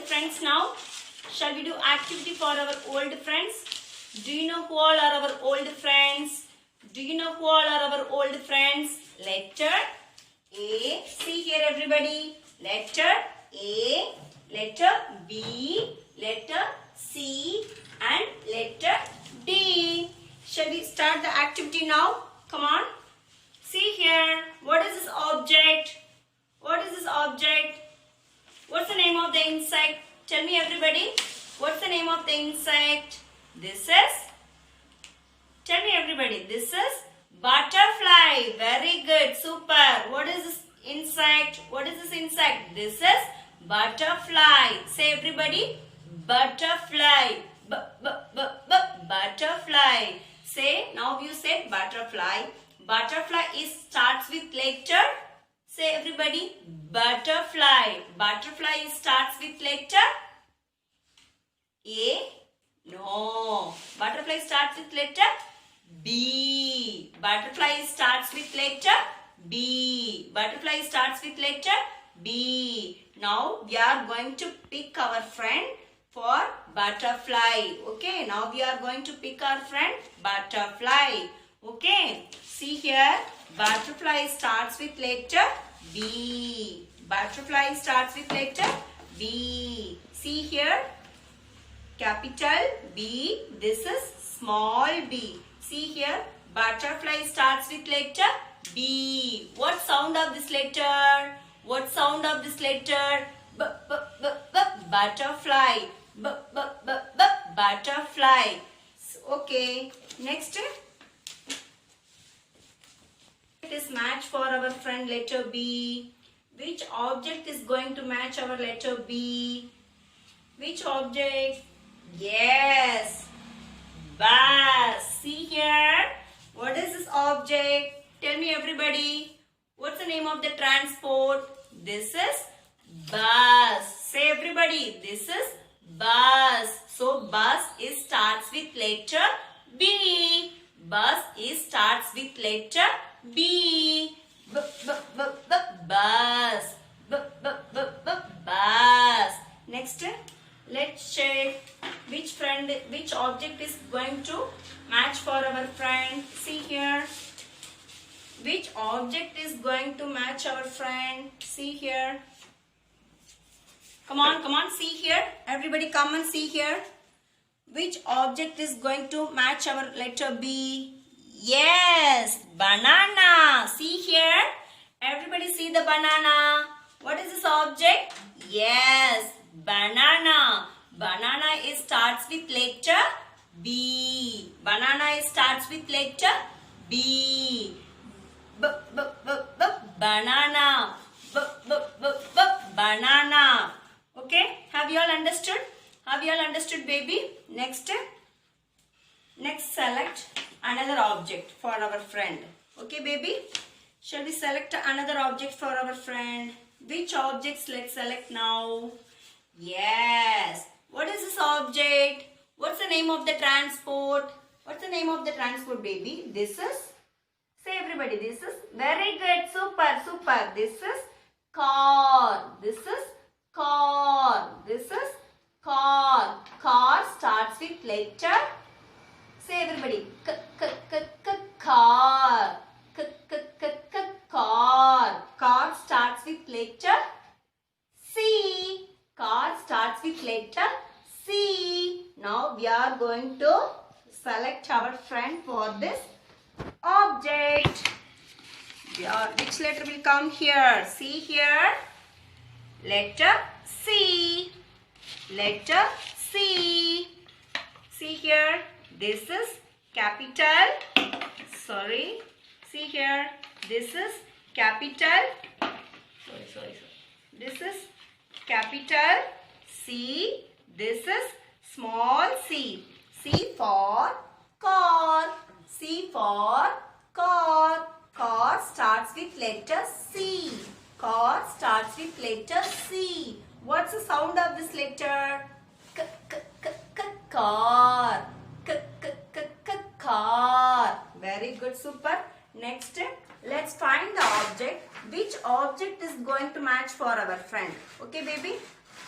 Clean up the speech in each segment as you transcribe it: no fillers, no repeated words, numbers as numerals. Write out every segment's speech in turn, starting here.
friends now. Shall we do activity for our old friends? Do you know who all are our old friends? Do you know who all are our old friends? Letter A. See here everybody. Letter A, letter B, letter C and letter D. Shall we start the activity now? Come on. See here. What is this object? What is this object? What's the name of the insect? Tell me everybody. What's the name of the insect? This is, tell me everybody, this is butterfly. Very good, super. What is this insect? What is this insect? This is butterfly. Say everybody, butterfly. Butterfly. Say, now you said butterfly. Butterfly starts with letter. Say everybody, butterfly. Butterfly starts with letter A. No. Butterfly starts with letter B. Butterfly starts with letter B. Butterfly starts with letter B. Now we are going to pick our friend for butterfly. Okay. Now we are going to pick our friend butterfly. Okay. See here. Butterfly starts with letter B. Butterfly starts with letter B. See here. Capital B. This is small b. See here. Butterfly starts with letter B. What sound of this letter? What sound of this letter? Butterfly. Butterfly. Okay. Next. Is match for our friend letter B. Which object is going to match our letter B? Which object? Yes, bus. See here. What is this object? Tell me everybody. What's the name of the transport? This is bus. Say everybody. This is bus. So bus starts with letter B. Bus starts with letter B. Bus. Bus. Next, let's check which object is going to match for our friend. See here. Which object is going to match our friend? See here. Come on, see here. Everybody come and see here. Which object is going to match our letter B? Yes, banana. See here. Everybody see the banana. What is this object? Yes, banana. Banana starts with letter B. Banana starts with letter B. Banana. Banana. Okay. Have you all understood? Have you all understood, baby? Next select another object for our friend. Okay, baby? Shall we select another object for our friend? Which objects let's select now? Yes. What is this object? What's the name of the transport? What's the name of the transport, baby? This is, say everybody, this is, very good, super. This is car. This is car. This is car. Car starts with letter. Say everybody, car. Car. Car starts with letter C. Car starts with letter C. Now we are going to select our friend for this object. Which letter will come here? See here. Letter C. Letter C. See here. This is capital. Sorry. See here. This is capital. Sorry. This is capital C. This is small c. C for car. C for car. Car starts with letter C. Car starts with letter C. What's the sound of this letter? Car. Car. Very good, super. Next, let's find the object. Which object is going to match for our friend? Okay, baby?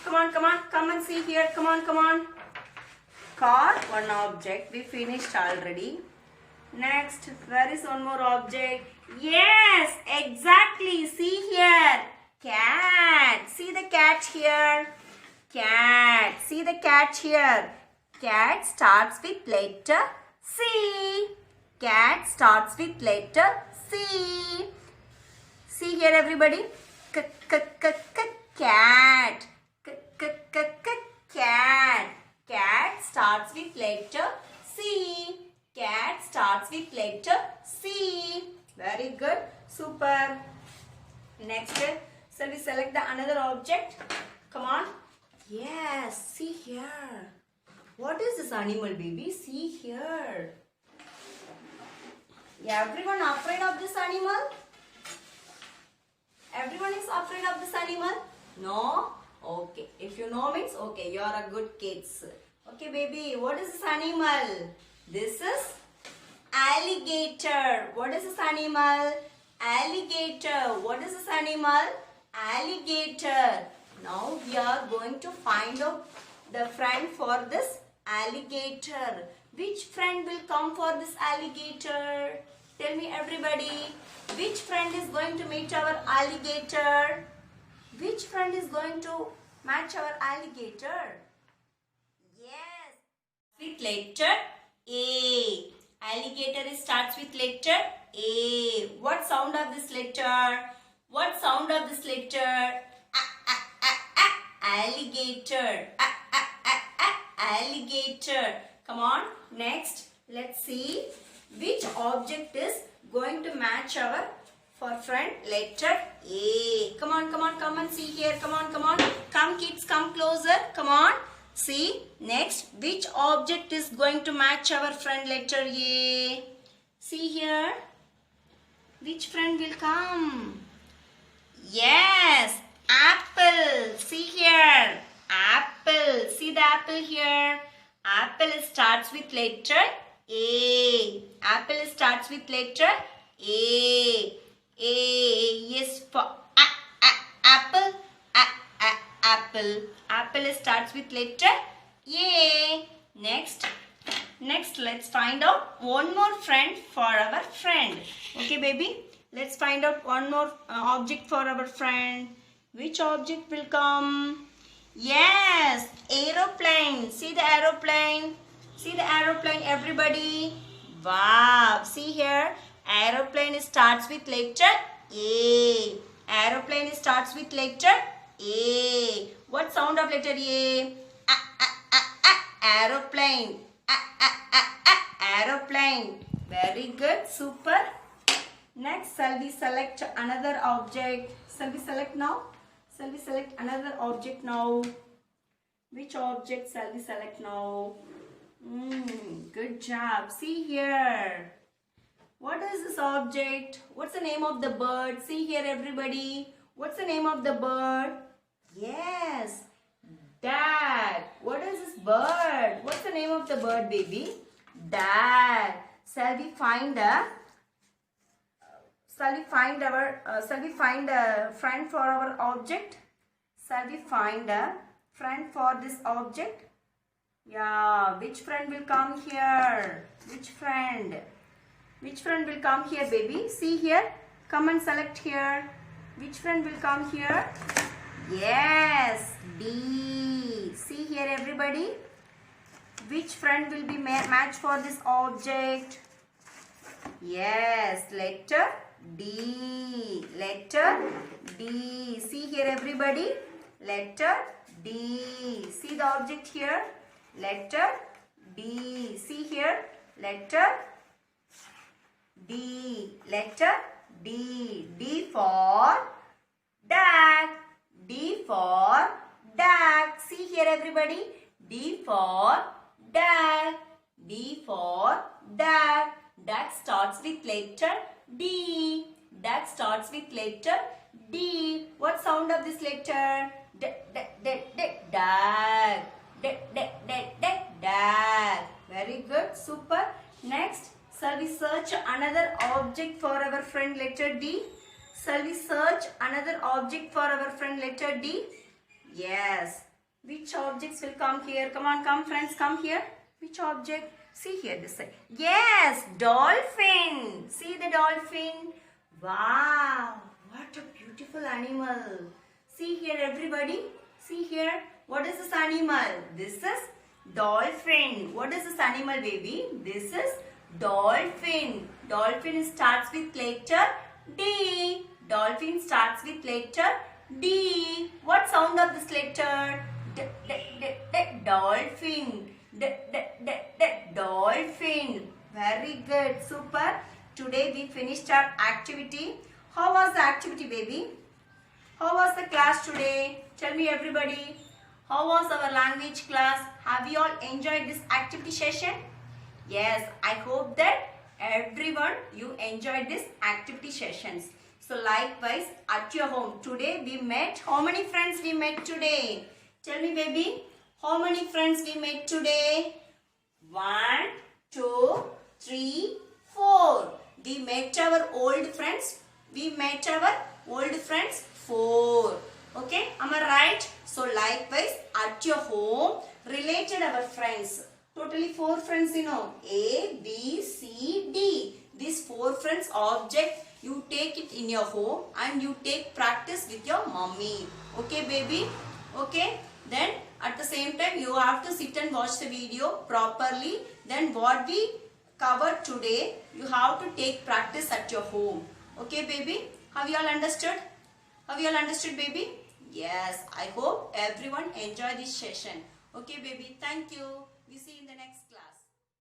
Come on, come on. Come and see here. Come on, come on. Car, one object. We finished already. Next, where is one more object? Yes, exactly. See here. Cat. See the cat here. Cat. See the cat here. Cat starts with letter C. Cat starts with letter C. See here, everybody. Cat. Cat. Cat starts with letter C. Cat starts with letter C. Very good. Super. Next, shall we select the another object? Come on. Yes. See here. What is this animal, baby? See here. Everyone afraid of this animal? Everyone is afraid of this animal? No? Okay. If you know means okay, you are a good kids. Okay, baby. What is this animal? This is alligator. What is this animal? Alligator. What is this animal? Alligator. Now we are going to find out the friend for this alligator. Which friend will come for this alligator? Tell me, everybody. Which friend is going to meet our alligator? Which friend is going to match our alligator? Yes. With letter A. Alligator starts with letter A. What sound of this letter? What sound of this letter? Alligator. Alligator. Come on. Next, let's see which object is going to match our for friend letter A. Come on, come on, come and see here. Come on, come on. Come kids, come closer. Come on. See. Next, which object is going to match our friend letter A? See here. Which friend will come? Yes. Apple. See here. Apple. See the apple here. Apple starts with letter A. Apple starts with letter A. A is for apple. Apple. Apple starts with letter A. Next, let's find out one more friend for our friend. Okay, baby. Let's find out one more object for our friend. Which object will come? Yes, aeroplane. See the aeroplane. See the aeroplane, everybody. Wow. See here. Aeroplane starts with letter A. Aeroplane starts with letter A. What sound of letter A? Aeroplane. Aeroplane. Very good. Super. Next, shall we select another object? Shall we select now? Shall we select another object now? Which object shall we select now? Good job. See here. What is this object? What's the name of the bird? See here, everybody. What's the name of the bird? Yes. Dad. What is this bird? What's the name of the bird, baby? Dad. Shall we find a friend for our object? Shall we find a friend for this object? Yeah, which friend will come here? Which friend? Which friend will come here, baby? See here. Come and select here. Which friend will come here? Yes, D. See here, everybody. Which friend will be matched for this object? Yes, letter D. Letter D. See here, everybody. Letter D. See the object here. Letter D. See here. Letter D. Letter D. D for duck. D for duck. See here, everybody. D for duck. D for duck. Duck starts with letter D. Duck starts with letter D. What sound of this letter? Duck. Duck. Very good. Super. Next, shall we search another object for our friend letter D? Shall we search another object for our friend letter D? Yes. Which objects will come here? Come on, come friends, come here. Which object? See here this side. Yes, dolphin. See the dolphin. Wow, what a beautiful animal. See here everybody. See here. What is this animal? This is dolphin. What is this animal, baby? This is dolphin. Dolphin starts with letter D. Dolphin starts with letter D. What sound of this letter? Dolphin. Dolphin. Very good. Super. Today we finished our activity. How was the activity, baby? How was the class today? Tell me everybody. How was our language class? Have you all enjoyed this activity session? Yes, I hope that everyone you enjoyed this activity sessions. So likewise at your home today we met. How many friends we met today? Tell me baby. How many friends we met today? 1, 2, 3, 4. We met our old friends. We met our old friends 4. Okay, am I right? So likewise at your home related our friends. Totally 4 friends you know. A, B, C, D. These 4 friends object you take it in your home and you take practice with your mommy. Okay baby? Okay. Then at the same time you have to sit and watch the video properly. Then what we covered today you have to take practice at your home. Okay baby? Have you all understood? Have you all understood baby? Yes, I hope everyone enjoy this session. Okay baby, thank you.